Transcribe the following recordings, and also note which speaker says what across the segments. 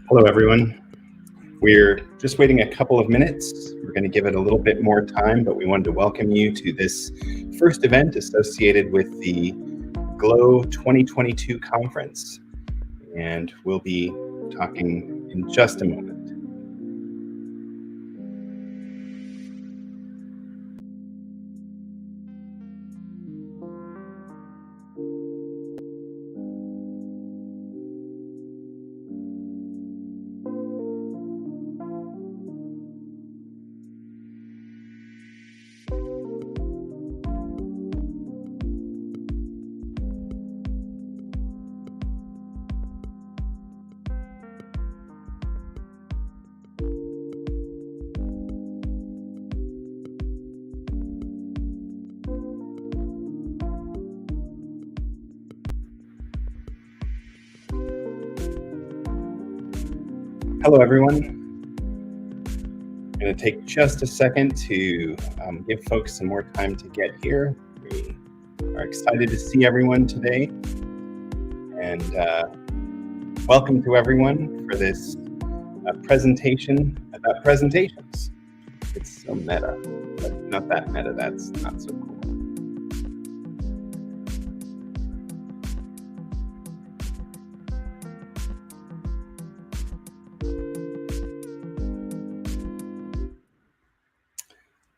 Speaker 1: Hello, everyone. We're just waiting a couple of minutes. We're going to give it a little bit more time, but we wanted to welcome you to this first event associated with the GLOW 2022 conference. And we'll be talking in just a moment. Hello, everyone. I'm going to take just a second to give folks some more time to get here. We are excited to see everyone today. And welcome to everyone for this presentation about presentations. It's so meta, but not that meta. That's not so cool.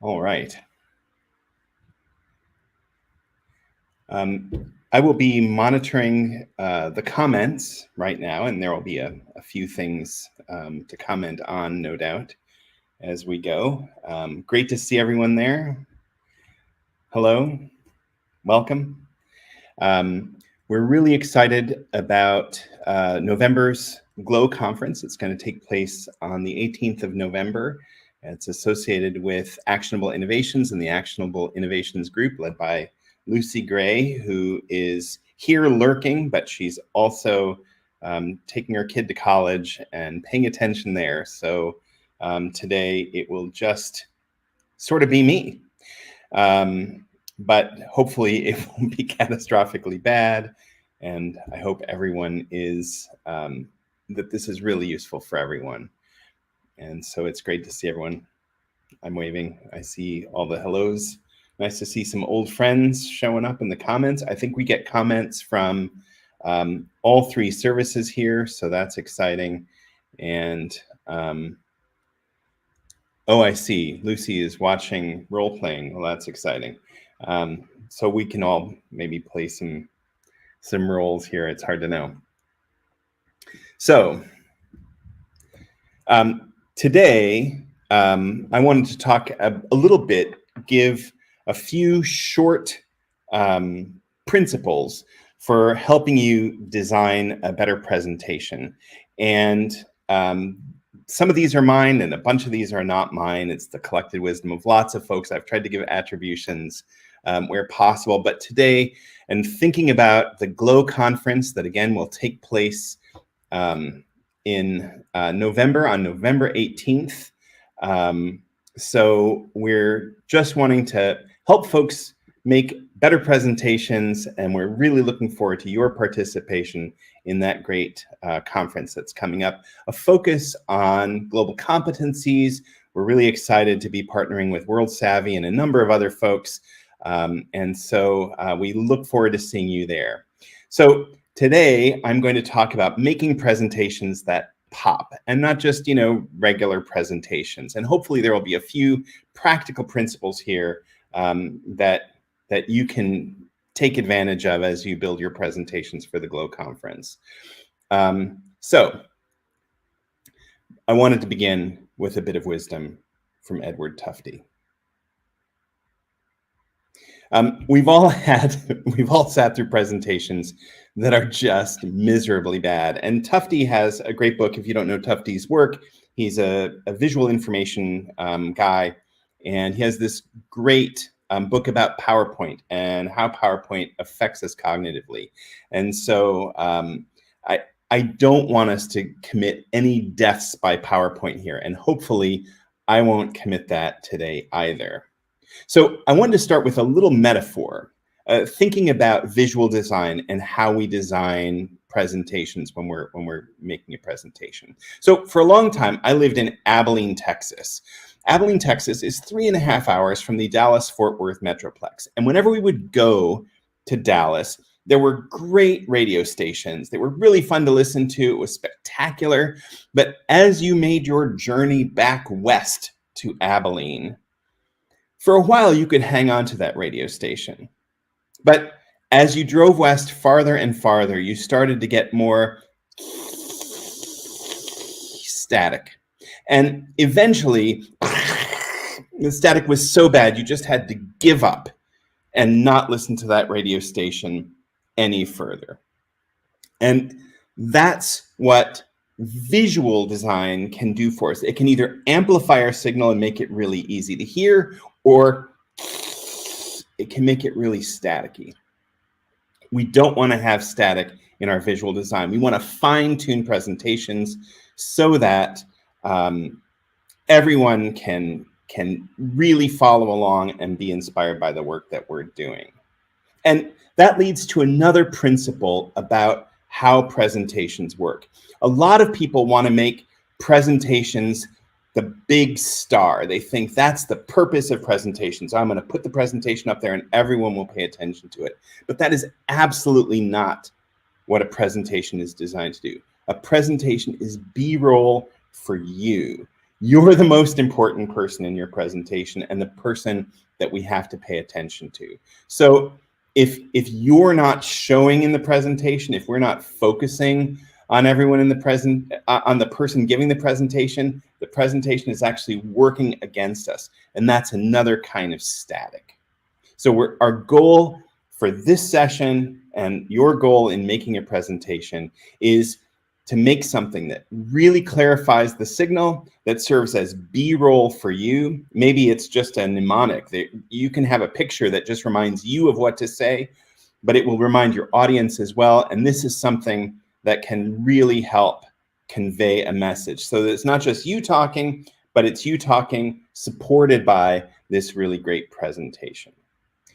Speaker 1: All right. I will be monitoring the comments right now, and there will be a few things to comment on, no doubt, as we go. Great to see everyone there. Hello, welcome. We're really excited about November's GLOW conference. It's going to take place on the 18th of November. It's associated with Actionable Innovations and the Actionable Innovations group led by Lucy Gray, who is here lurking, but she's also taking her kid to college and paying attention there. So today it will just sort of be me. But hopefully it won't be catastrophically bad. And I hope everyone is, that this is really useful for everyone. And so it's great to see everyone. I'm waving. I see all the hellos. Nice to see some old friends showing up in the comments. I think we get comments from all three services here, so that's exciting. And oh, I see. Lucy is watching role-playing. Well, that's exciting. So we can all maybe play some roles here. It's hard to know. So today, I wanted to talk a little bit, give a few short principles for helping you design a better presentation. And some of these are mine and a bunch of these are not mine. It's the collected wisdom of lots of folks. I've tried to give attributions where possible, but today, and thinking about the GLOW conference that again will take place in November, on November 18th. So we're just wanting to help folks make better presentations, and we're really looking forward to your participation in that great conference that's coming up. A focus on global competencies. We're really excited to be partnering with World Savvy and a number of other folks. And so we look forward to seeing you there. So today, I'm going to talk about making presentations that pop, and not just, regular presentations. And hopefully there will be a few practical principles here that you can take advantage of as you build your presentations for the GLOW conference. So I wanted to begin with a bit of wisdom from Edward Tufte. We've all sat through presentations that are just miserably bad. And Tufte has a great book. If you don't know Tufte's work, he's a visual information guy, and he has this great book about PowerPoint and how PowerPoint affects us cognitively. And so I don't want us to commit any deaths by PowerPoint here, and hopefully I won't commit that today either. So I wanted to start with a little metaphor, thinking about visual design and how we design presentations when we're making a presentation. So for a long time, I lived in Abilene, Texas. Abilene, Texas is 3.5 hours from the Dallas-Fort Worth Metroplex. And whenever we would go to Dallas, there were great radio stations. They were really fun to listen to. It was spectacular. But as you made your journey back west to Abilene, for a while you could hang on to that radio station. But as you drove west farther and farther, you started to get more static. And eventually, the static was so bad, you just had to give up and not listen to that radio station any further. And that's what visual design can do for us. It can either amplify our signal and make it really easy to hear, or it can make it really staticky. We don't want to have static in our visual design. We want to fine-tune presentations so that everyone can really follow along and be inspired by the work that we're doing. And that leads to another principle about how presentations work. A lot of people want to make presentations the big star. They think that's the purpose of presentations. I'm going to put the presentation up there and everyone will pay attention to it. But that is absolutely not what a presentation is designed to do. A presentation is B-roll for you. You're the most important person in your presentation and the person that we have to pay attention to. So if you're not showing in the presentation, if we're not focusing on everyone in the on the person giving the presentation is actually working against us. And that's another kind of static. So our goal for this session and your goal in making a presentation is to make something that really clarifies the signal, that serves as B-roll for you. Maybe it's just a mnemonic. You can have a picture that just reminds you of what to say, but it will remind your audience as well. And this is something that can really help convey a message. So that it's not just you talking, but it's you talking supported by this really great presentation.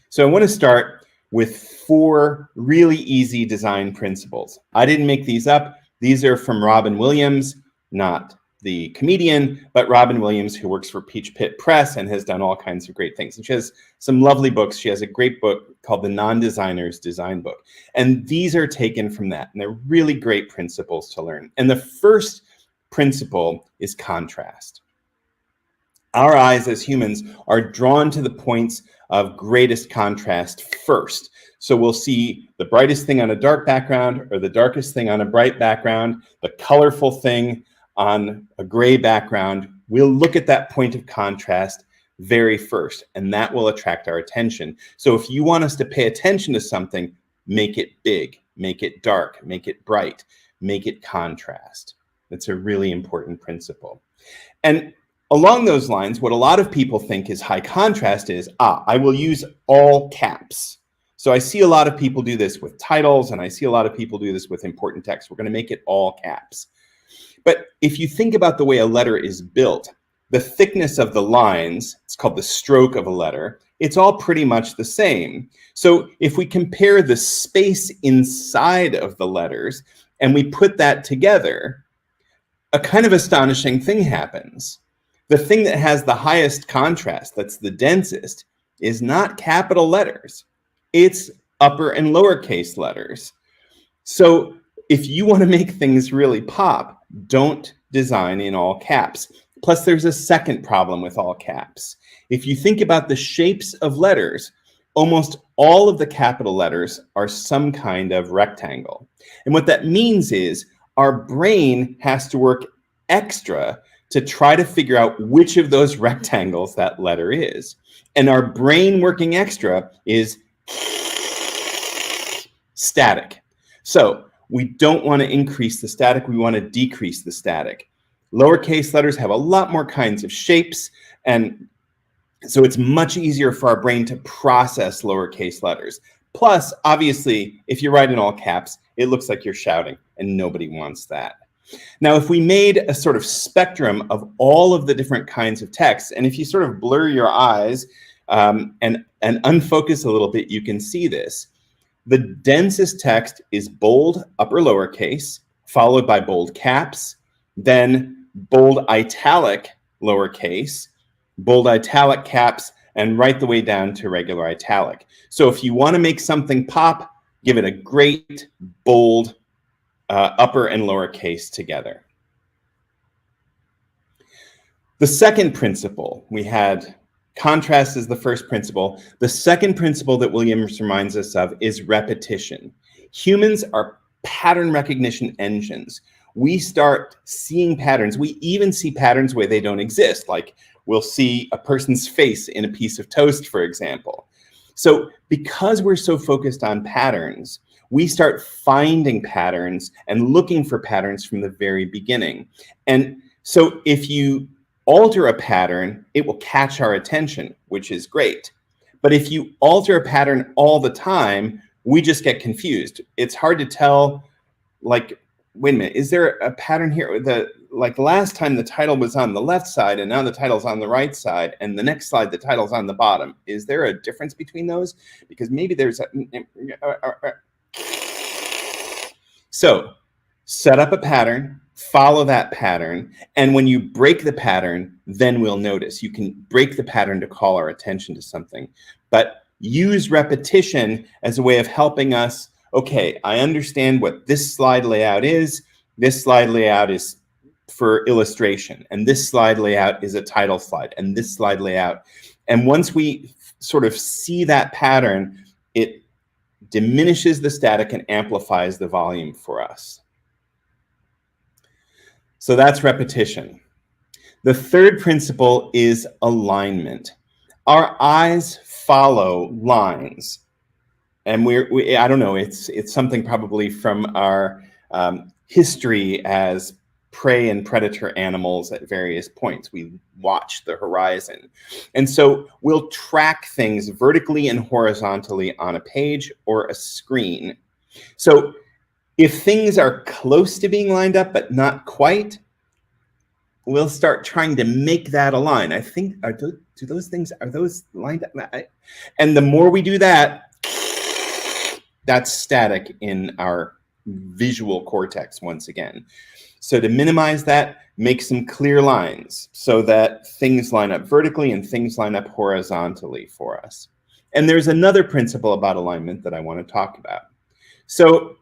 Speaker 1: So I want to start with 4 really easy design principles. I didn't make these up. These are from Robin Williams, not the comedian, but Robin Williams, who works for Peach Pit Press and has done all kinds of great things. And she has some lovely books. She has a great book called The Non-Designer's Design Book. And these are taken from that. And they're really great principles to learn. And the first principle is contrast. Our eyes as humans are drawn to the points of greatest contrast first. So we'll see the brightest thing on a dark background or the darkest thing on a bright background, the colorful thing on a gray background. We'll look at that point of contrast very first, and that will attract our attention. So if you want us to pay attention to something, make it big, make it dark, make it bright, make it contrast. That's a really important principle. And along those lines, what a lot of people think is high contrast is, I will use all caps. So I see a lot of people do this with titles, and I see a lot of people do this with important text. We're going to make it all caps. But if you think about the way a letter is built, the thickness of the lines, it's called the stroke of a letter, it's all pretty much the same. So if we compare the space inside of the letters and we put that together, a kind of astonishing thing happens. The thing that has the highest contrast, that's the densest, is not capital letters. It's upper and lowercase letters. So if you want to make things really pop, don't design in all caps. Plus, there's a second problem with all caps. If you think about the shapes of letters, almost all of the capital letters are some kind of rectangle. And what that means is our brain has to work extra to try to figure out which of those rectangles that letter is. And our brain working extra is static. So we don't want to increase the static, we want to decrease the static. Lowercase letters have a lot more kinds of shapes, and so it's much easier for our brain to process lowercase letters. Plus, obviously, if you write in all caps, it looks like you're shouting, and nobody wants that. Now, if we made a sort of spectrum of all of the different kinds of text, and if you sort of blur your eyes and unfocus a little bit, you can see this. The densest text is bold upper lowercase, followed by bold caps, then bold italic lowercase, bold italic caps, and right the way down to regular italic. So if you want to make something pop, give it a great bold upper and lowercase together. The second principle, we had contrast is the first principle. The second principle that Williams reminds us of is repetition. Humans are pattern recognition engines. We start seeing patterns. We even see patterns where they don't exist, like we'll see a person's face in a piece of toast, for example. So because we're so focused on patterns, we start finding patterns and looking for patterns from the very beginning. And so if you alter a pattern, it will catch our attention, which is great. But if you alter a pattern all the time, we just get confused. It's hard to tell, like, wait a minute, is there a pattern here? Like last time the title was on the left side and now the title's on the right side, and the next slide the title's on the bottom. Is there a difference between those? Because maybe there's a... So set up a pattern, follow that pattern, and when you break the pattern, then we'll notice. You can break the pattern to call our attention to something, but use repetition as a way of helping us. Okay, I understand what this slide layout is. This slide layout is for illustration, and this slide layout is a title slide, and this slide layout. And once we sort of see that pattern, it diminishes the static and amplifies the volume for us. So that's repetition. The third principle is alignment. Our eyes follow lines. And I don't know, it's something probably from our history as prey and predator animals at various points. We watch the horizon. And so we'll track things vertically and horizontally on a page or a screen. So if things are close to being lined up but not quite, we'll start trying to make that align. I think, are those lined up? And the more we do that, that's static in our visual cortex once again. So to minimize that, make some clear lines so that things line up vertically and things line up horizontally for us. And there's another principle about alignment that I want to talk about. So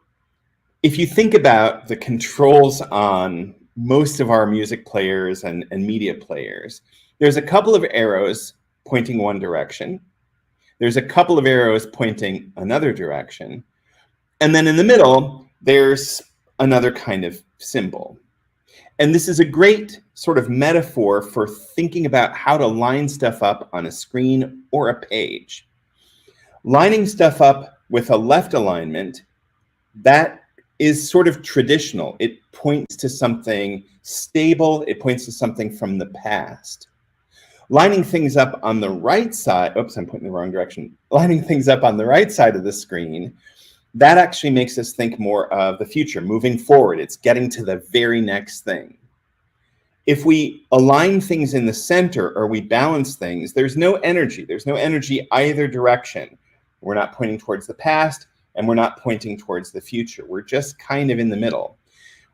Speaker 1: if you think about the controls on most of our music players and media players, there's a couple of arrows pointing one direction. There's a couple of arrows pointing another direction. And then in the middle, there's another kind of symbol. And this is a great sort of metaphor for thinking about how to line stuff up on a screen or a page. Lining stuff up with a left alignment, that is sort of traditional. It points to something stable. It points to something from the past. Lining things up on the right side, oops, I'm pointing the wrong direction. Lining things up on the right side of the screen, that actually makes us think more of the future, moving forward. It's getting to the very next thing. If we align things in the center or we balance things, there's no energy. There's no energy either direction. We're not pointing towards the past and we're not pointing towards the future. We're just kind of in the middle,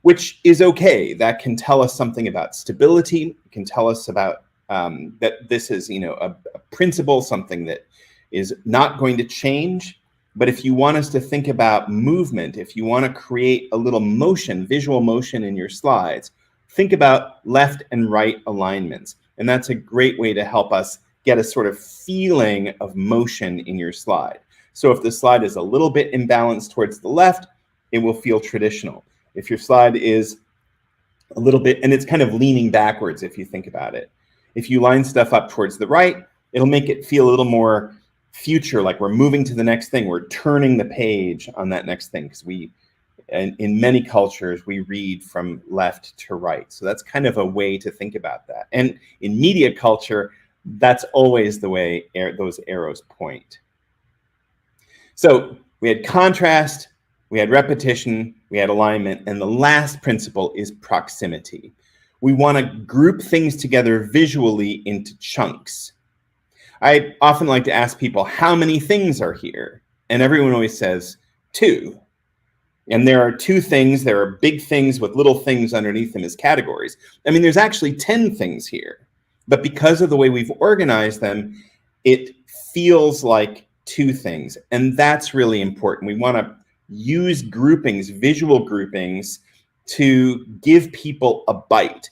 Speaker 1: which is okay. That can tell us something about stability. It can tell us about that this is, a principle, something that is not going to change. But if you want us to think about movement, if you want to create a little motion, visual motion in your slides, think about left and right alignments. And that's a great way to help us get a sort of feeling of motion in your slide. So if the slide is a little bit imbalanced towards the left, it will feel traditional. If your slide is a little bit, and it's kind of leaning backwards if you think about it. If you line stuff up towards the right, it'll make it feel a little more future, like we're moving to the next thing. We're turning the page on that next thing, because in many cultures, we read from left to right. So that's kind of a way to think about that. And in media culture, that's always the way those arrows point. So we had contrast, we had repetition, we had alignment, and the last principle is proximity. We want to group things together visually into chunks. I often like to ask people, how many things are here? And everyone always says 2. And there are 2 things, there are big things with little things underneath them as categories. I mean, there's actually 10 things here, but because of the way we've organized them, it feels like 2 things. And that's really important. We want to use groupings, visual groupings, to give people a bite.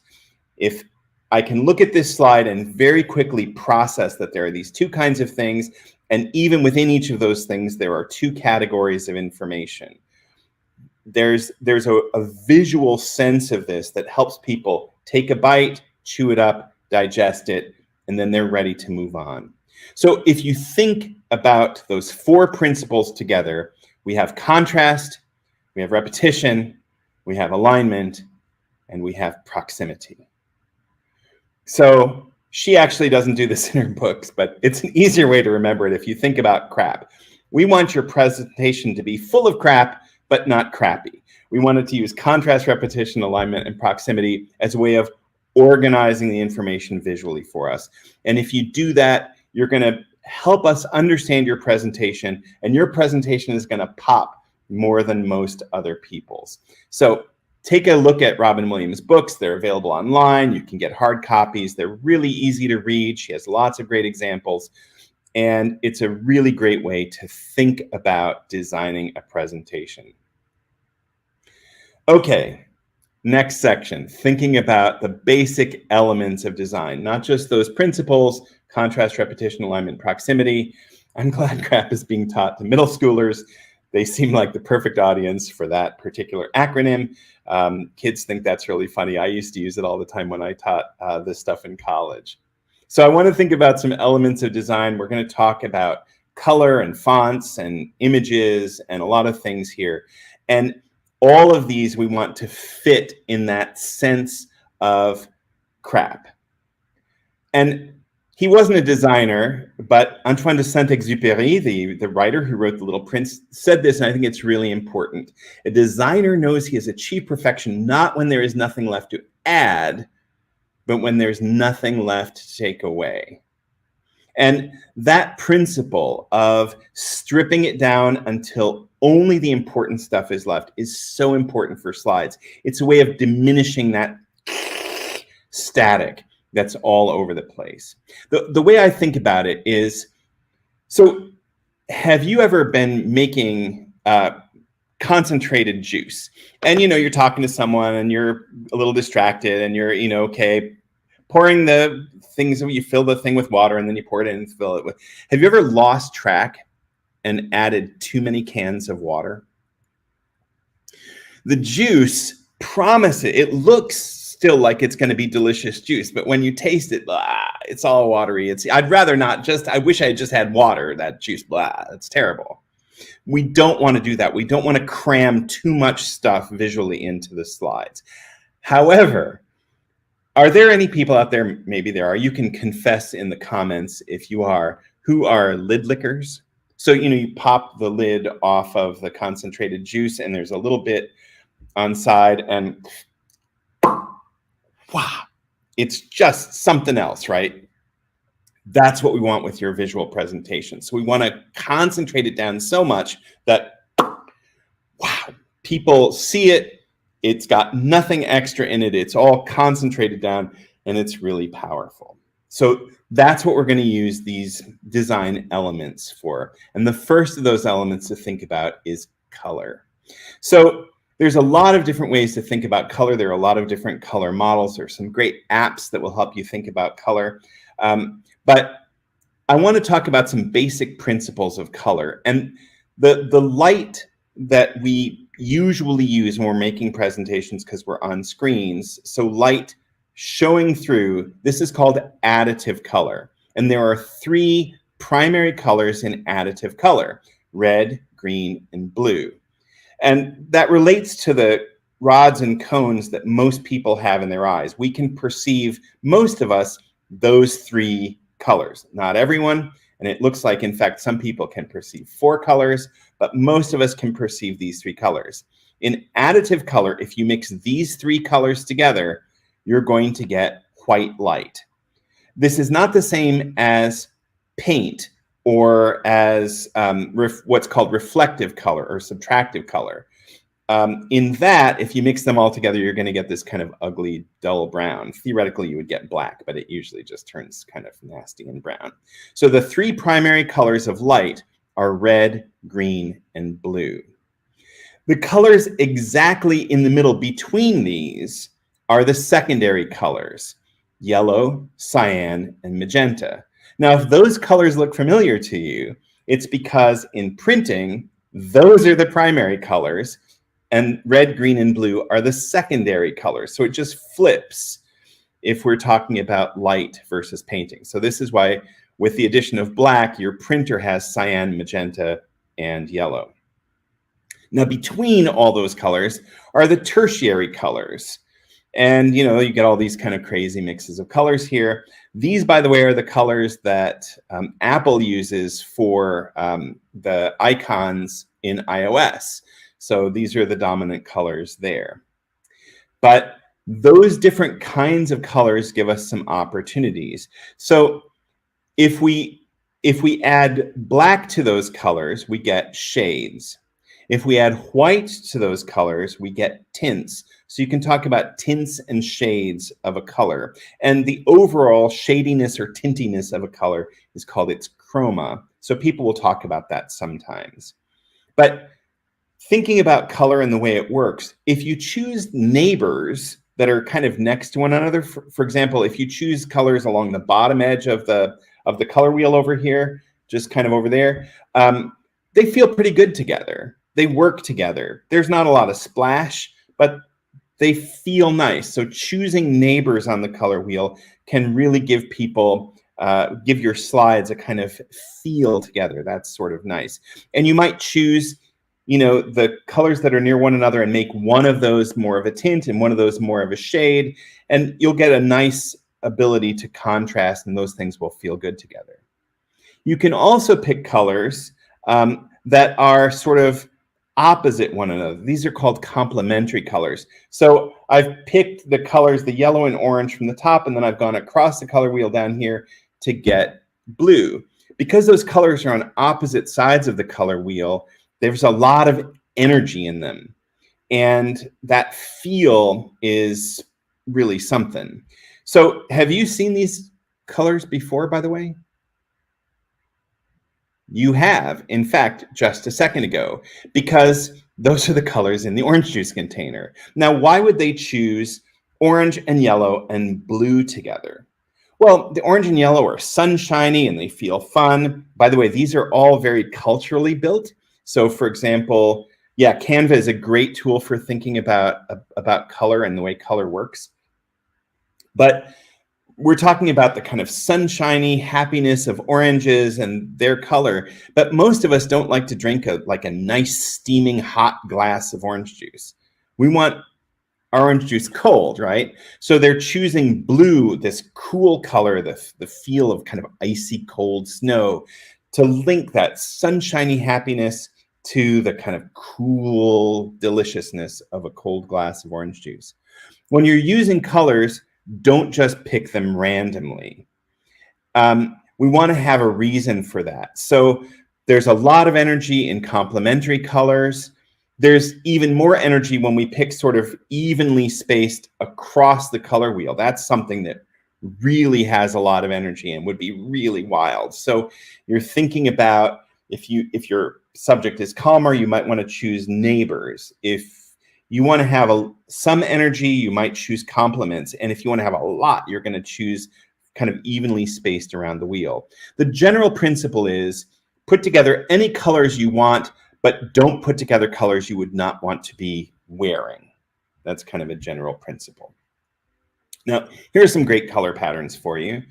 Speaker 1: If I can look at this slide and very quickly process that there are these 2 kinds of things, and even within each of those things, there are 2 categories of information. There's a visual sense of this that helps people take a bite, chew it up, digest it, and then they're ready to move on. So if you think about those 4 principles together, we have contrast, we have repetition, we have alignment, and we have proximity. So she actually doesn't do this in her books, but it's an easier way to remember it if you think about crap. We want your presentation to be full of crap, but not crappy. We wanted to use contrast, repetition, alignment, and proximity as a way of organizing the information visually for us. And if you do that, you're going to help us understand your presentation, and your presentation is going to pop more than most other people's. So take a look at Robin Williams' books. They're available online. You can get hard copies. They're really easy to read. She has lots of great examples. And it's a really great way to think about designing a presentation. Okay, next section, thinking about the basic elements of design, not just those principles, contrast, repetition, alignment, proximity. I'm glad crap is being taught to middle schoolers. They seem like the perfect audience for that particular acronym. Kids think that's really funny. I used to use it all the time when I taught this stuff in college. So I want to think about some elements of design. We're going to talk about color and fonts and images and a lot of things here. And all of these we want to fit in that sense of crap. And he wasn't a designer, but Antoine de Saint-Exupéry, the writer who wrote The Little Prince, said this, and I think it's really important. A designer knows he has achieved perfection not when there is nothing left to add, but when there's nothing left to take away. And that principle of stripping it down until only the important stuff is left is so important for slides. It's a way of diminishing that static that's all over the place. The way I think about it is, so have you ever been making concentrated juice? And you're talking to someone and you're a little distracted and you're, okay, pouring the things, you fill the thing with water and then you pour it in and fill it with. Have you ever lost track and added too many cans of water? The juice, promise it looks still like it's going to be delicious juice, but when you taste it, it's all watery. I'd rather not I wish I had just had water, that juice, it's terrible. We don't want to do that. We don't want to cram too much stuff visually into the slides. However, are there any people out there, maybe there are, you can confess in the comments if you are, who are lid lickers? So, you pop the lid off of the concentrated juice and there's a little bit on side and wow, it's just something else, right? That's what we want with your visual presentation. So we want to concentrate it down so much that, wow, people see it. It's got nothing extra in it. It's all concentrated down and it's really powerful. So that's what we're going to use these design elements for. And the first of those elements to think about is color. So there's a lot of different ways to think about color. There are a lot of different color models. There's some great apps that will help you think about color. But I want to talk about some basic principles of color. And the light that we usually use when we're making presentations, because we're on screens, so light showing through, this is called additive color. And there are 3 primary colors in additive color: red, green, and blue. And that relates to the rods and cones that most people have in their eyes. We can perceive, most of us, those 3 colors. Not everyone, and it looks like, in fact, some people can perceive 4 colors, but most of us can perceive these 3 colors. In additive color, if you mix these 3 colors together, you're going to get white light. This is not the same as paint or as what's called reflective color or subtractive color. In that, if you mix them all together, you're going to get this kind of ugly, dull brown. Theoretically, you would get black, but it usually just turns kind of nasty and brown. So the three primary colors of light are red, green, and blue. The colors exactly in the middle between these are the secondary colors, yellow, cyan, and magenta. Now, if those colors look familiar to you, it's because in printing, those are the primary colors, and red, green, and blue are the secondary colors. So it just flips if we're talking about light versus painting. So this is why with the addition of black, your printer has cyan, magenta, and yellow. Now, between all those colors are the tertiary colors. And, you get all these kind of crazy mixes of colors here. These, by the way, are the colors that Apple uses for the icons in iOS. So these are the dominant colors there. But those different kinds of colors give us some opportunities. So if we add black to those colors, we get shades. If we add white to those colors, we get tints. So you can talk about tints and shades of a color. And the overall shadiness or tintiness of a color is called its chroma. So people will talk about that sometimes. But thinking about color and the way it works, if you choose neighbors that are kind of next to one another, for example, if you choose colors along the bottom edge of the color wheel over here, just kind of over there, they feel pretty good together. They work together. There's not a lot of splash, but they feel nice. So choosing neighbors on the color wheel can really give people, give your slides a kind of feel together. That's sort of nice. And you might choose, the colors that are near one another and make one of those more of a tint and one of those more of a shade. And you'll get a nice ability to contrast, and those things will feel good together. You can also pick colors that are sort of opposite one another. These are called complementary colors. So I've picked the colors, the yellow and orange from the top, and then I've gone across the color wheel down here to get blue. Because those colors are on opposite sides of the color wheel, there's a lot of energy in them. And that feel is really something. So have you seen these colors before, by the way? You have, in fact, just a second ago, because those are the colors in the orange juice container. Now, why would they choose orange and yellow and blue together? Well, the orange and yellow are sunshiny and they feel fun. By the way, these are all very culturally built. So, for example, Canva is a great tool for thinking about color and the way color works. But we're talking about the kind of sunshiny happiness of oranges and their color, but most of us don't like to drink a nice steaming hot glass of orange juice. We want orange juice cold, right? So they're choosing blue, this cool color, the feel of kind of icy cold snow, to link that sunshiny happiness to the kind of cool deliciousness of a cold glass of orange juice. When you're using colors, don't just pick them randomly. We want to have a reason for that. So there's a lot of energy in complementary colors. There's even more energy when we pick sort of evenly spaced across the color wheel. That's something that really has a lot of energy and would be really wild. So you're thinking about if your subject is calmer, you might want to choose neighbors. If you want to have some energy, you might choose complements. And if you want to have a lot, you're going to choose kind of evenly spaced around the wheel. The general principle is put together any colors you want, but don't put together colors you would not want to be wearing. That's kind of a general principle. Now, here are some great color patterns for you.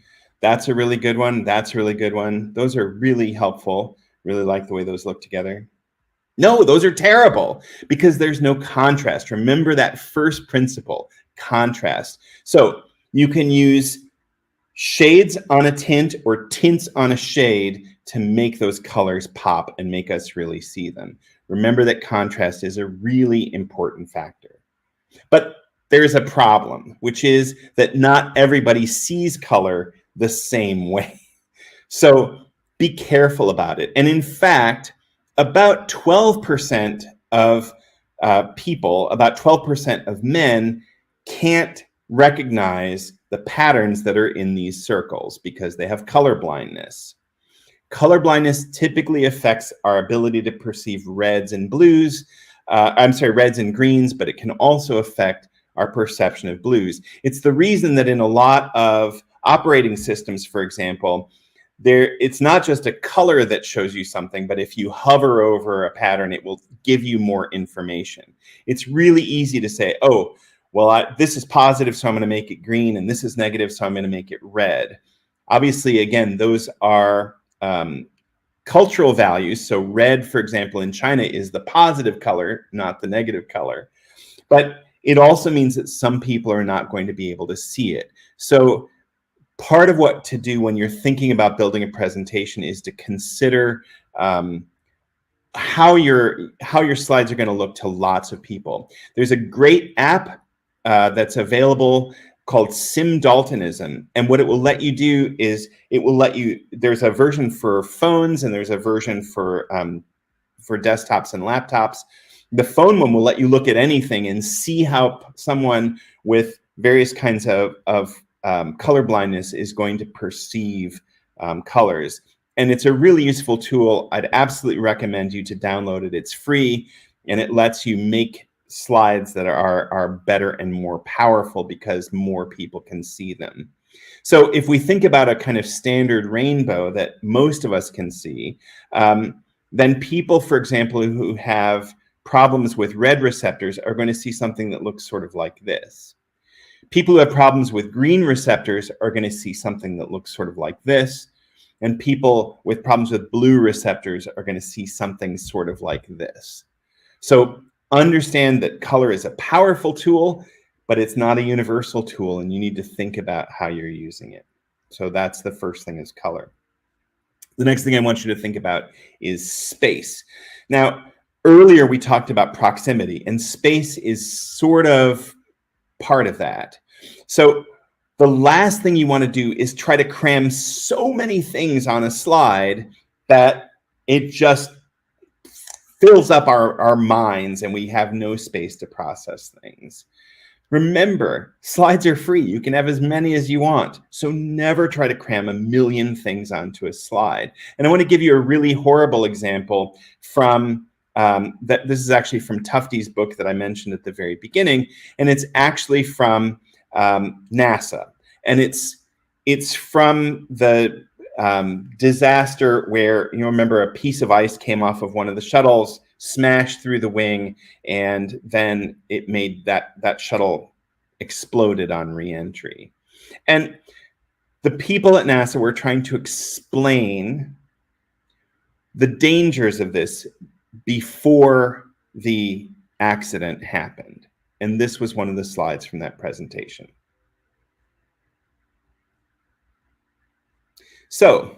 Speaker 1: That's a really good one. That's a really good one. Those are really helpful. Really like the way those look together. No, those are terrible because there's no contrast. Remember that first principle, contrast. So you can use shades on a tint or tints on a shade to make those colors pop and make us really see them. Remember that contrast is a really important factor. But there's a problem, which is that not everybody sees color the same way. So be careful about it. And in fact, about 12% of people, about 12% of men can't recognize the patterns that are in these circles because they have color blindness. Color blindness typically affects our ability to perceive reds and blues. Reds and greens, but it can also affect our perception of blues. It's the reason that in a lot of operating systems, for example, it's not just a color that shows you something, but if you hover over a pattern, it will give you more information. It's really easy to say, oh, well, this is positive, so I'm going to make it green, and this is negative, so I'm going to make it red. Obviously, again, those are cultural values. So red, for example, in China is the positive color, not the negative color. But it also means that some people are not going to be able to see it. So part of what to do when you're thinking about building a presentation is to consider how your slides are going to look to lots of people. There's a great app that's available called SimDaltonism, and what it will let you do is there's a version for phones and there's a version for desktops and laptops. The phone one will let you look at anything and see how someone with various kinds of color blindness is going to perceive colors. And it's a really useful tool. I'd absolutely recommend you to download it. It's free, and it lets you make slides that are better and more powerful because more people can see them. So if we think about a kind of standard rainbow that most of us can see, then people, for example, who have problems with red receptors are going to see something that looks sort of like this. People who have problems with green receptors are going to see something that looks sort of like this. And people with problems with blue receptors are going to see something sort of like this. So understand that color is a powerful tool, but it's not a universal tool, and you need to think about how you're using it. So that's the first thing, is color. The next thing I want you to think about is space. Now, earlier we talked about proximity, and space is sort of part of that. So the last thing you want to do is try to cram so many things on a slide that it just fills up our minds and we have no space to process things. Remember, slides are free. You can have as many as you want. So never try to cram a million things onto a slide. And I want to give you a really horrible example from this is actually from Tufte's book that I mentioned at the very beginning, and it's actually from NASA, and it's from the disaster where, you remember, a piece of ice came off of one of the shuttles, smashed through the wing, and then it made that shuttle exploded on re-entry. And the people at NASA were trying to explain the dangers of this before the accident happened. And this was one of the slides from that presentation. So,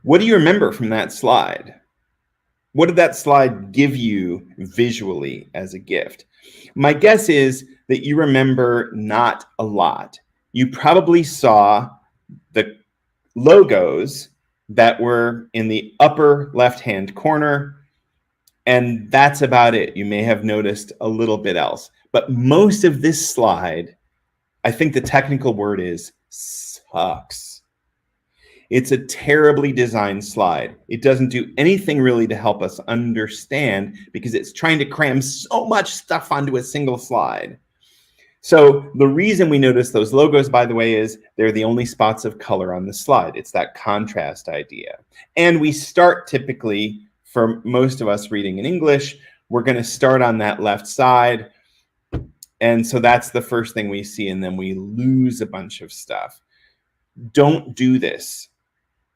Speaker 1: what do you remember from that slide? What did that slide give you visually as a gift? My guess is that you remember not a lot. You probably saw the logos that were in the upper left-hand corner, and that's about it. You may have noticed a little bit else. But most of this slide, I think the technical word is sucks. It's a terribly designed slide. It doesn't do anything really to help us understand because it's trying to cram so much stuff onto a single slide. So the reason we notice those logos, by the way, is they're the only spots of color on the slide. It's that contrast idea. And we start typically, for most of us reading in English, we're going to start on that left side. And so that's the first thing we see, and then we lose a bunch of stuff. Don't do this.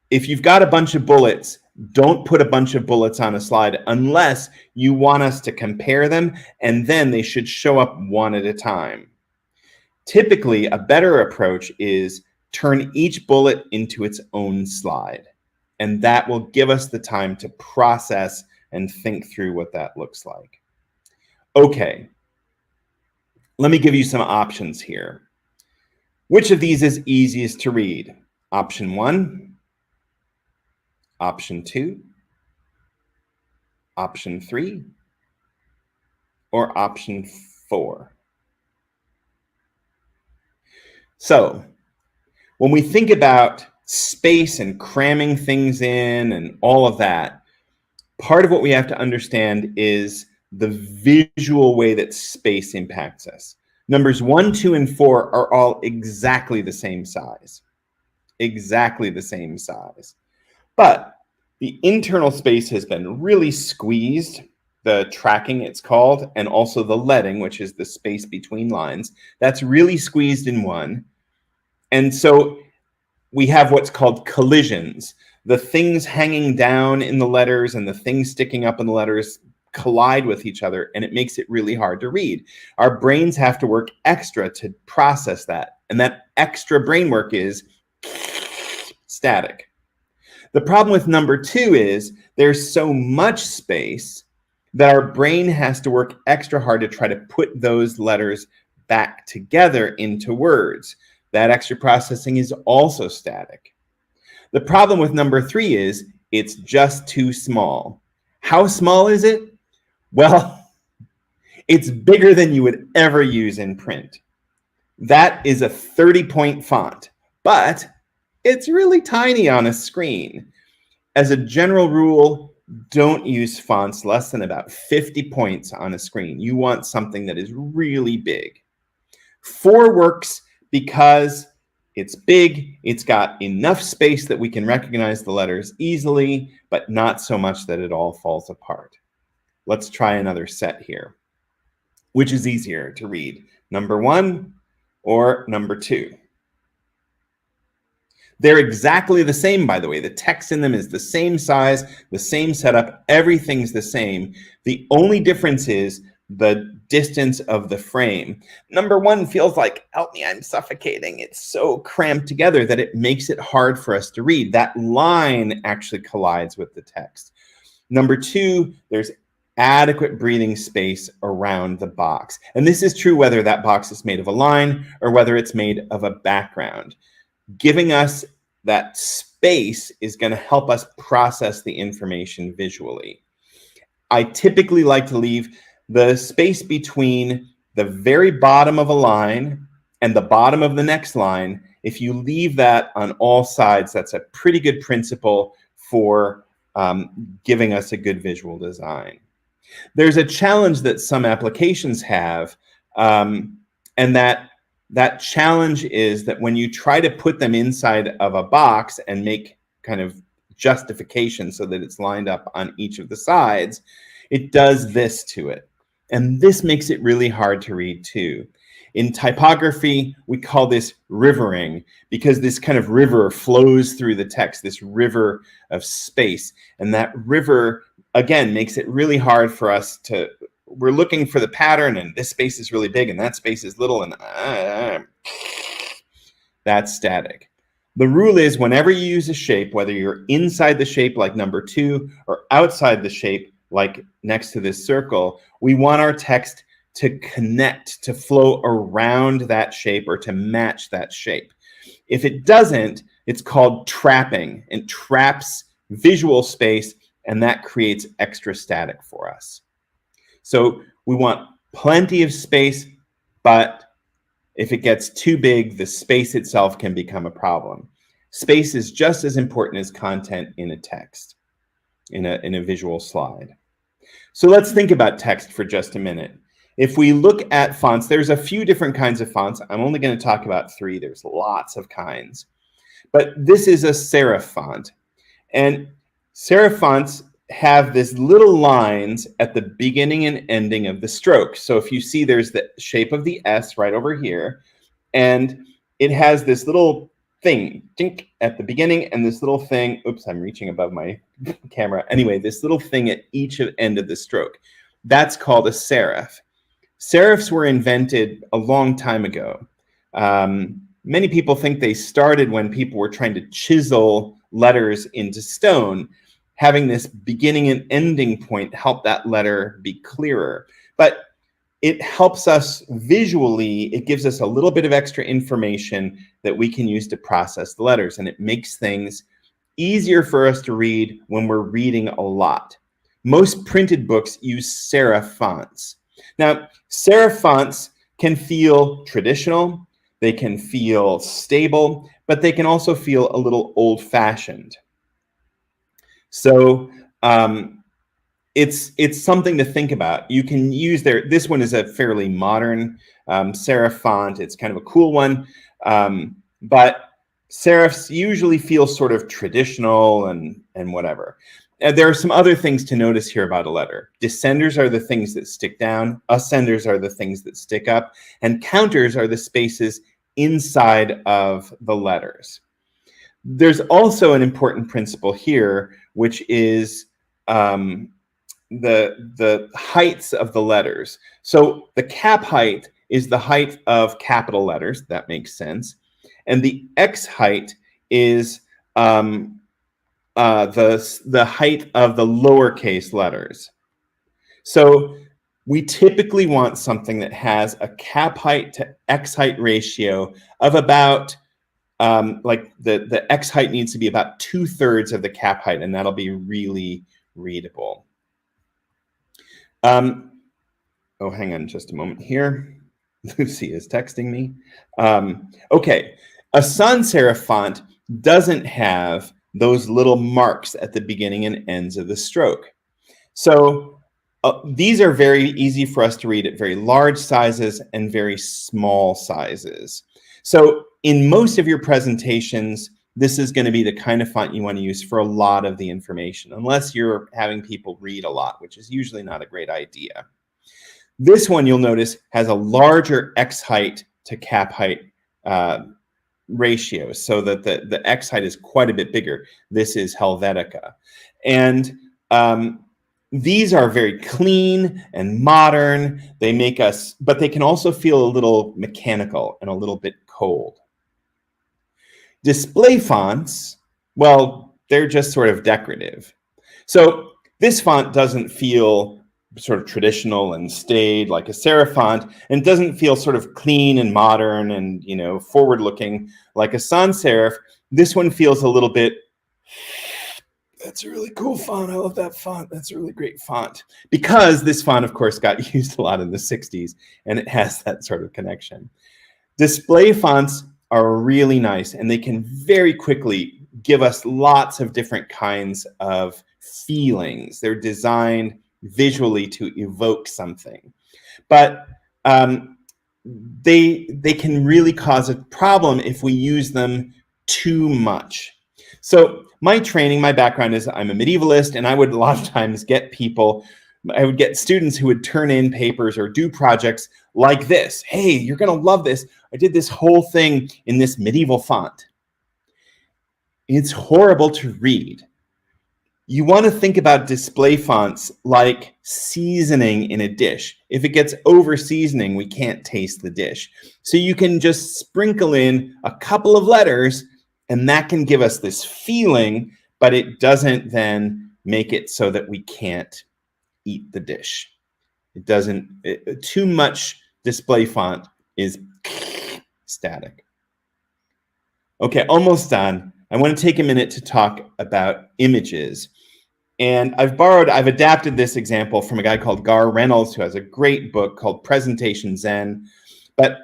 Speaker 1: If you've got a bunch of bullets, don't put a bunch of bullets on a slide unless you want us to compare them, and then they should show up one at a time. Typically, a better approach is turn each bullet into its own slide, and that will give us the time to process and think through what that looks like. Okay, let me give you some options here. Which of these is easiest to read? Option 1, Option 2, option 3, or option 4? So when we think about space and cramming things in and all of that, part of what we have to understand is the visual way that space impacts us. Numbers 1, 2, and 4 are all exactly the same size. Exactly the same size. But the internal space has been really squeezed, the tracking it's called, and also the leading, which is the space between lines. That's really squeezed in 1. And so we have what's called collisions. The things hanging down in the letters and the things sticking up in the letters collide with each other, and it makes it really hard to read. Our brains have to work extra to process that. And that extra brain work is static. The problem with number 2 is there's so much space that our brain has to work extra hard to try to put those letters back together into words. That extra processing is also static. The problem with number 3 is it's just too small. How small is it? Well, it's bigger than you would ever use in print. That is a 30-point font, but it's really tiny on a screen. As a general rule, don't use fonts less than about 50 points on a screen. You want something that is really big. 4 works because it's big, it's got enough space that we can recognize the letters easily, but not so much that it all falls apart. Let's try another set here. Which is easier to read, number 1 or number 2? They're exactly the same, by the way. The text in them is the same size, the same setup, everything's the same. The only difference is the distance of the frame. Number 1 feels like, help me, I'm suffocating. It's so cramped together that it makes it hard for us to read. That line actually collides with the text. Number 2, there's adequate breathing space around the box. And this is true whether that box is made of a line or whether it's made of a background. Giving us that space is going to help us process the information visually. I typically like to leave the space between the very bottom of a line and the bottom of the next line. If you leave that on all sides, that's a pretty good principle for giving us a good visual design. There's a challenge that some applications have, and that challenge is that when you try to put them inside of a box and make kind of justification so that it's lined up on each of the sides, it does this to it. And this makes it really hard to read too. In typography, we call this rivering because this kind of river flows through the text, this river of space. And that river, again, makes it really hard for us to, we're looking for the pattern and this space is really big and that space is little and that's static. The rule is whenever you use a shape, whether you're inside the shape like number 2 or outside the shape like next to this circle, we want our text to connect, to flow around that shape or to match that shape. If it doesn't, it's called trapping. It traps visual space and that creates extra static for us. So we want plenty of space, but if it gets too big, the space itself can become a problem. Space is just as important as content in a text, in a visual slide. So let's think about text for just a minute. If we look at fonts, there's a few different kinds of fonts. I'm only going to talk about 3. There's lots of kinds. But this is a serif font. And serif fonts have this little lines at the beginning and ending of the stroke. So if you see there's the shape of the S right over here, and it has this little thing at the beginning and this little thing, oops, I'm reaching above my camera. Anyway, this little thing at each end of the stroke. That's called a serif. Serifs were invented a long time ago. Many people think they started when people were trying to chisel letters into stone. Having this beginning and ending point help that letter be clearer. But it helps us visually, it gives us a little bit of extra information that we can use to process the letters, and it makes things easier for us to read when we're reading a lot. Most printed books use serif fonts. Now, serif fonts can feel traditional, they can feel stable, but they can also feel a little old-fashioned. So it's something to think about. You can use this one is a fairly modern serif font. It's kind of a cool one, but serifs usually feel sort of traditional and whatever. There are some other things to notice here about a letter. Descenders are the things that stick down, ascenders are the things that stick up, and counters are the spaces inside of the letters. There's also an important principle here, which is the heights of the letters. So the cap height is the height of capital letters. That makes sense. And the X height is the height of the lowercase letters. So we typically want something that has a cap height to X height ratio of about like the X height needs to be about 2/3 of the cap height, and that'll be really readable. Oh, hang on just a moment here. Lucy is texting me. Okay, a sans serif font doesn't have those little marks at the beginning and ends of the stroke. So these are very easy for us to read at very large sizes and very small sizes. So in most of your presentations, this is going to be the kind of font you want to use for a lot of the information, unless you're having people read a lot, which is usually not a great idea. This one, you'll notice, has a larger X height to cap height ratio, so that the X height is quite a bit bigger. This is Helvetica. And these are very clean and modern. They make us, but they can also feel a little mechanical and a little bit cold. Display fonts, well, they're just sort of decorative. So this font doesn't feel sort of traditional and staid like a serif font, and doesn't feel sort of clean and modern and, you know, forward-looking like a sans serif. This one feels a little bit, that's a really cool font. I love that font. That's a really great font. Because this font, of course, got used a lot in the 60s, and it has that sort of connection. Display fonts are really nice, and they can very quickly give us lots of different kinds of feelings. They're designed visually to evoke something. But they can really cause a problem if we use them too much. So my training, my background is I'm a medievalist, and I would a lot of times get people, I would get students who would turn in papers or do projects like this. Hey, you're going to love this. I did this whole thing in this medieval font. It's horrible to read. You want to think about display fonts like seasoning in a dish. If it gets over seasoning, we can't taste the dish. So you can just sprinkle in a couple of letters, and that can give us this feeling, but it doesn't then make it so that we can't eat the dish. It doesn't, too much display font is static. Okay, almost done. I want to take a minute to talk about images. And I've adapted this example from a guy called Gar Reynolds, who has a great book called Presentation Zen. But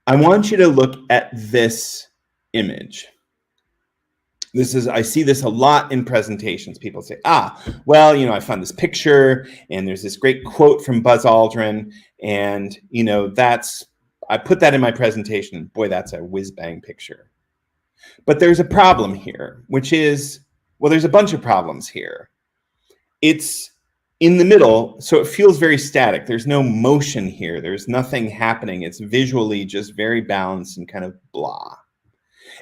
Speaker 1: I want you to look at this image. I see this a lot in presentations. People say, well, you know, I found this picture, and there's this great quote from Buzz Aldrin, and, you know, I put that in my presentation, and boy, that's a whiz-bang picture. But there's a problem here, which is, well, there's a bunch of problems here. It's in the middle, so it feels very static. There's no motion here. There's nothing happening. It's visually just very balanced and kind of blah.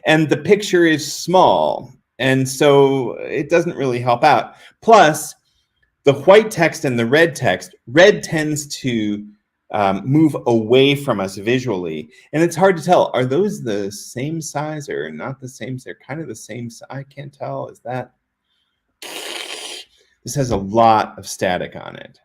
Speaker 1: And the picture is small, and so it doesn't really help out. Plus, the white text and the red text, red tends to move away from us visually, and it's hard to tell. Are those the same size or not the same? They're kind of the same size. I can't tell. Is that? This has a lot of static on it.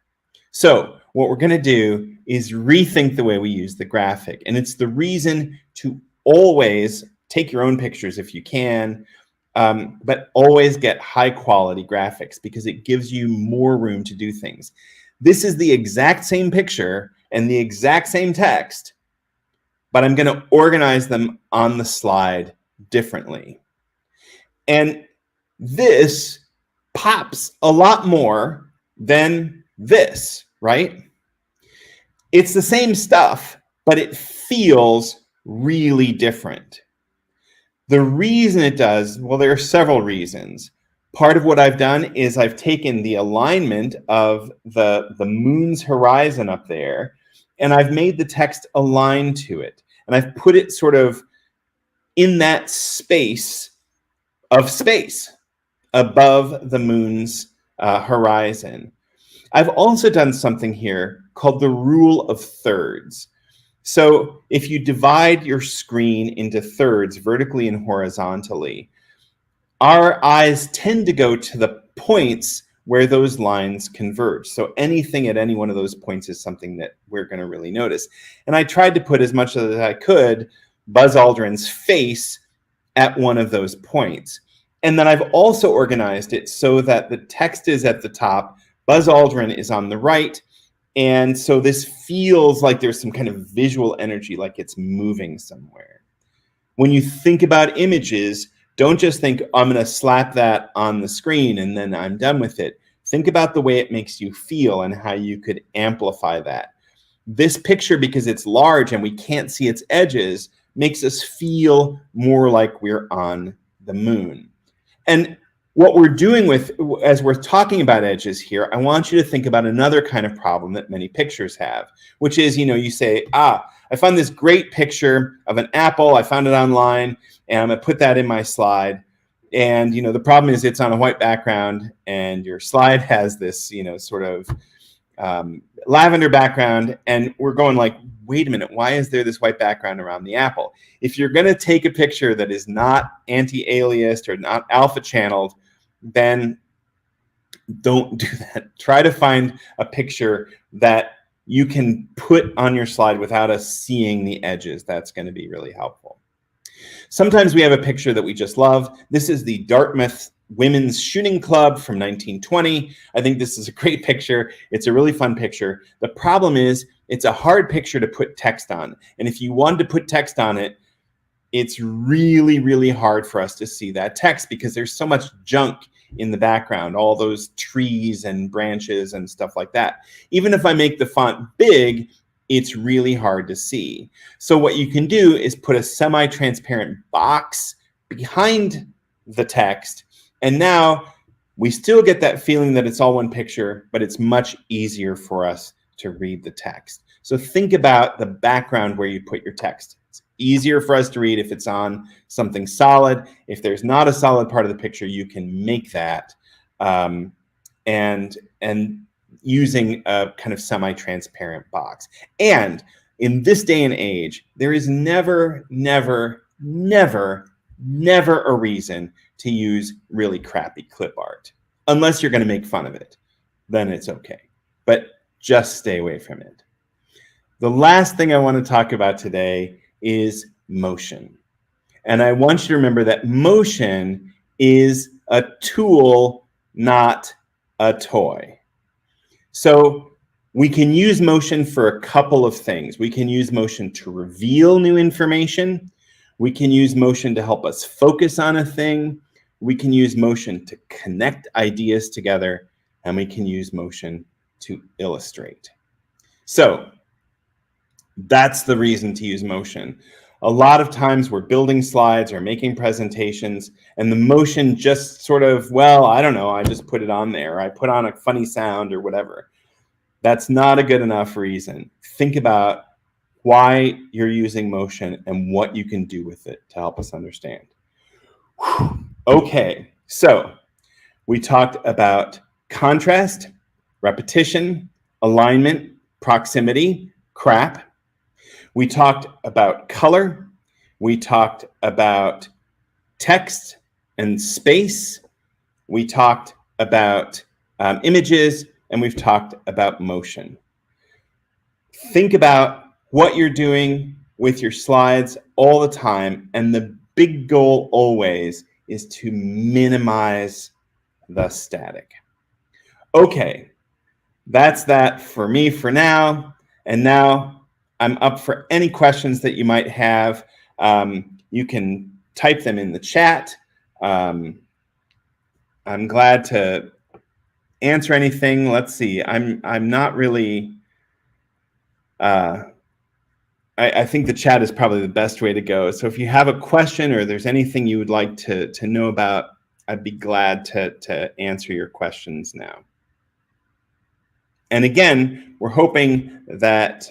Speaker 1: So what we're going to do is rethink the way we use the graphic, and it's the reason to always take your own pictures if you can. but always get high quality graphics because it gives you more room to do things. This is the exact same picture and the exact same text, but I'm going to organize them on the slide differently. And this pops a lot more than this, right? It's the same stuff, but it feels really different. The reason it does, well, there are several reasons. Part of what I've done is I've taken the alignment of the moon's horizon up there, and I've made the text align to it. And I've put it sort of in that space of space above the moon's horizon. I've also done something here called the rule of thirds. So if you divide your screen into thirds vertically and horizontally, our eyes tend to go to the points where those lines converge. So anything at any one of those points is something that we're going to really notice. And I tried to put as much as I could Buzz Aldrin's face at one of those points. And then I've also organized it so that the text is at the top, Buzz Aldrin is on the right, and so this feels like there's some kind of visual energy, like it's moving somewhere. When you think about images, don't just think, I'm going to slap that on the screen and then I'm done with it. Think about the way it makes you feel and how you could amplify that. This picture, because it's large and we can't see its edges, makes us feel more like we're on the moon. And what we're doing with, as we're talking about edges here, I want you to think about another kind of problem that many pictures have, which is, you say, I found this great picture of an apple. I found it online, and I'm going to put that in my slide. And, the problem is it's on a white background, and your slide has this, sort of lavender background. And we're going like, wait a minute, why is there this white background around the apple? If you're going to take a picture that is not anti-aliased or not alpha channeled, then don't do that. Try to find a picture that you can put on your slide without us seeing the edges. That's going to be really helpful. Sometimes we have a picture that we just love. This is the Dartmouth Women's Shooting Club from 1920. I think this is a great picture. It's a really fun picture. The problem is it's a hard picture to put text on. And if you wanted to put text on it, it's really, really hard for us to see that text because there's so much junk in the background, all those trees and branches and stuff like that. Even if I make the font big, it's really hard to see. So what you can do is put a semi-transparent box behind the text. And now we still get that feeling that it's all one picture, but it's much easier for us to read the text. So think about the background where you put your text. It's easier for us to read if it's on something solid. If there's not a solid part of the picture, you can make that and using a kind of semi-transparent box. And in this day and age, there is never, never, never, never a reason to use really crappy clip art. Unless you're going to make fun of it, then it's okay. But just stay away from it. The last thing I want to talk about today is motion. And I want you to remember that motion is a tool, not a toy. So we can use motion for a couple of things. We can use motion to reveal new information. We can use motion to help us focus on a thing. We can use motion to connect ideas together, and we can use motion to illustrate. So that's the reason to use motion. A lot of times we're building slides or making presentations, and the motion just sort of, well, I don't know, I just put it on there. I put on a funny sound or whatever. That's not a good enough reason. Think about why you're using motion and what you can do with it to help us understand. Okay, so we talked about contrast, repetition, alignment, proximity, crap. We talked about color. We talked about text and space. We talked about images, and we've talked about motion. Think about what you're doing with your slides all the time, and the big goal always is to minimize the static. Okay, that's that for me for now. And now I'm up for any questions that you might have. You can type them in the chat. I'm glad to answer anything. Let's see. I'm not really. I think the chat is probably the best way to go. So if you have a question or there's anything you would like to know about, I'd be glad to answer your questions now. And again, we're hoping that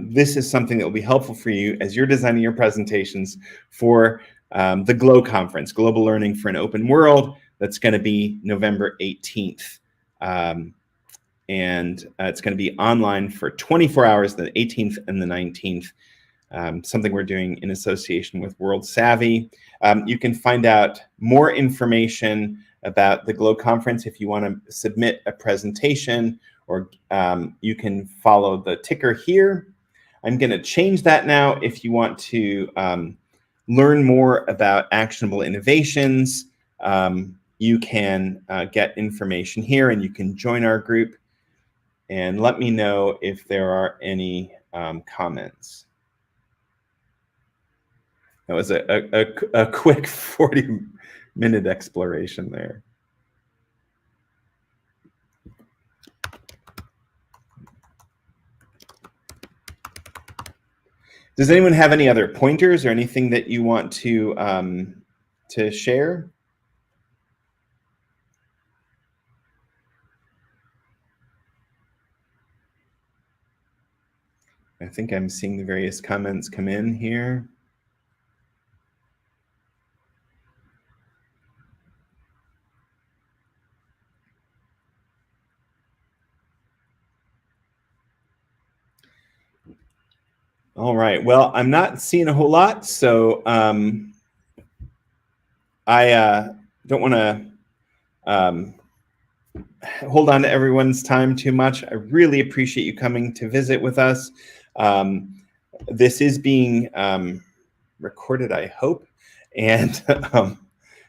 Speaker 1: this is something that will be helpful for you as you're designing your presentations for the GLOW conference, Global Learning for an Open World. That's going to be November 18th. And it's going to be online for 24 hours, the 18th and the 19th. Something we're doing in association with World Savvy. You can find out more information about the GLOW conference if you want to submit a presentation, or you can follow the ticker here. I'm going to change that now. If you want to learn more about actionable innovations, you can get information here, and you can join our group. And let me know if there are any comments. That was a quick 40-minute exploration there. Does anyone have any other pointers or anything that you want to share? I think I'm seeing the various comments come in here. All right. Well, I'm not seeing a whole lot, so I don't want to hold on to everyone's time too much. I really appreciate you coming to visit with us. This is being recorded, I hope, and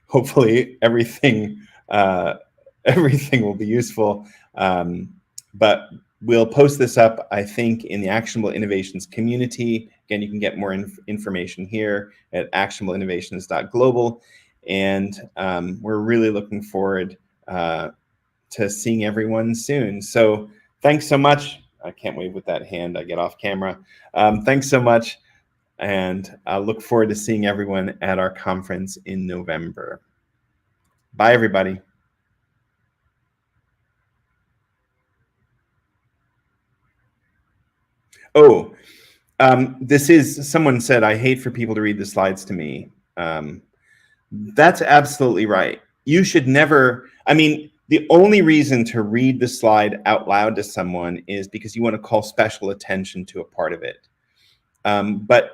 Speaker 1: hopefully everything will be useful. But we'll post this up, I think, in the Actionable Innovations community. Again, you can get more information here at actionableinnovations.global. And we're really looking forward to seeing everyone soon. So thanks so much. I can't wave with that hand. I get off camera. Thanks so much. And I look forward to seeing everyone at our conference in November. Bye, everybody. Oh, someone said, I hate for people to read the slides to me. That's absolutely right. You should never, the only reason to read the slide out loud to someone is because you want to call special attention to a part of it. But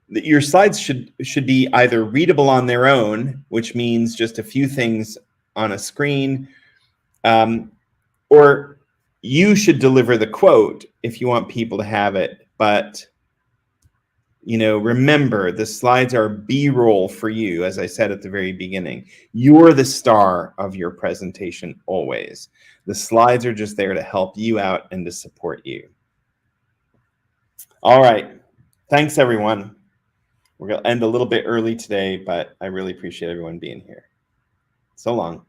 Speaker 1: your slides should be either readable on their own, which means just a few things on a screen, or you should deliver the quote if you want people to have it. But remember, the slides are B-roll for you, as I said at the very beginning. You're the star of your presentation always. The slides are just there to help you out and to support you. All right. Thanks, everyone. We're going to end a little bit early today, but I really appreciate everyone being here. So long.